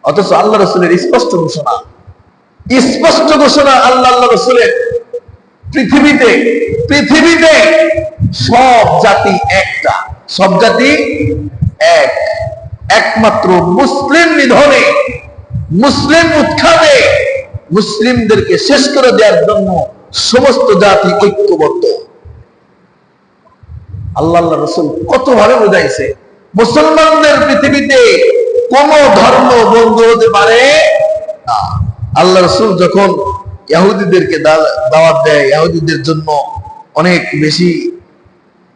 অথচ আল্লাহ রসুলের স্পষ্ট ঘোষণা আল্লাহ রসুলের, পৃথিবীতে সব জাতি একটা, সব জাতি এক, একমাত্র মুসলিম নিধনে, মুসলিম উৎখানে, মুসলিমদেরকে শেষ করে দেওয়ার জন্য সমস্ত জাতি ঐক্যবদ্ধ। আল্লাহ রসুল কত ভাবে বুঝাইছে, মুসলমানদের পৃথিবীতে কোন ধর্ম বন্ধ হতে পারে না। আল্লাহ রসুল যখন ইহুদিদেরকে দাওয়াত দেয়, ইহুদিদের জন্য অনেক বেশি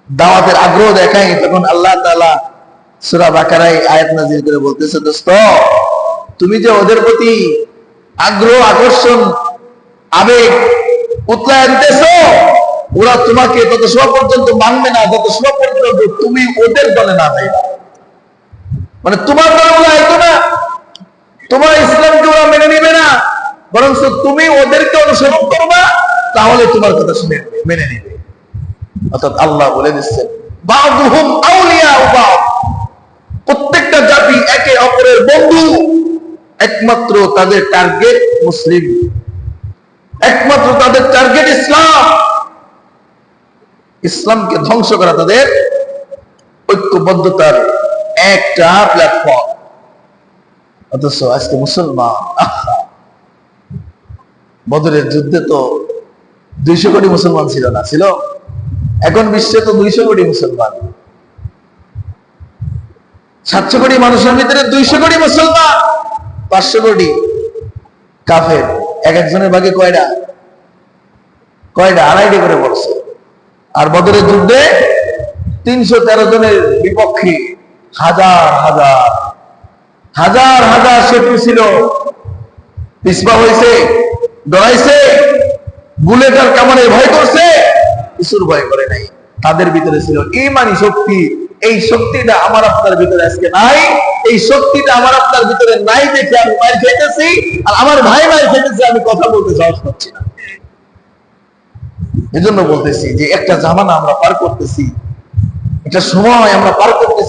দাওয়াতের আগ্রহ দেখায়, তখন আল্লাহ তাআলা সূরা বাকারায় আয়াত নাযিল করে বলতেছে, দোস্ত তুমি যে ওদের প্রতি আগ্রহ, আকর্ষণ, আবেগ উতলায় দিতেছো, ওরা তোমাকে তত সময় পর্যন্ত মানবে না যত সময় পর্যন্ত তুমি ওদের দলে না যাইবা। মানে তোমার দলে ওরা আইতো না, তোমার ইসলামকে ওরা মেনে নিবে না, বরং তুমি ওদেরকে অনুসরণ করবা, তাহলে তোমার কথা শুনে মেনে নিবে। অর্থাৎ আল্লাহ বলে দিচ্ছেন, বা'দুহুম আউলিয়াউ বা'দ, প্রত্যেকটা জাতি একে অপরের বন্ধু, একমাত্র তাদের টার্গেট মুসলিম, একমাত্র তাদের টার্গেট ইসলাম, ইসলামকে ধ্বংস করা তাদের ঐক্যবদ্ধতার একটা প্ল্যাটফর্ম। অথচ আজকে মুসলমান, বদরের যুদ্ধে তো 200 কোটি মুসলমান ছিল না, ছিল? এখন বিশ্বে তো 200 কোটি মুসলমান, 700 কোটি মানুষের ভিতরে 200 কোটি মুসলমান, 500 কোটি কাফের। এক একজনের ভাগে কয়টা? 2.5টি করে পড়ছে। আর বদরের যুদ্ধে 313 জনের বিপক্ষে হাজার হাজার শত্রু ছিল। পিছপা হয়েছে, ডরাইছে, বুলেটার কামানে ভয় করছে, কিছুর ভয় করে নাই। তাদের ভিতরে ছিল ঈমানি শক্তি। এই শক্তিটা আমার আপনার ভিতরে আজকে নাই। এই শক্তিটা আমার আপনার ভিতরে নাই দেখে আমি মার খেতেছি, আর আমার ভাই মার খেতেছি, আমি কথা বলতে সাহস পাচ্ছি না। এজন্য বলতেছি যে একটা জামানা আমরা পার করতেছি, একটা সময় আমরা পার করতেছি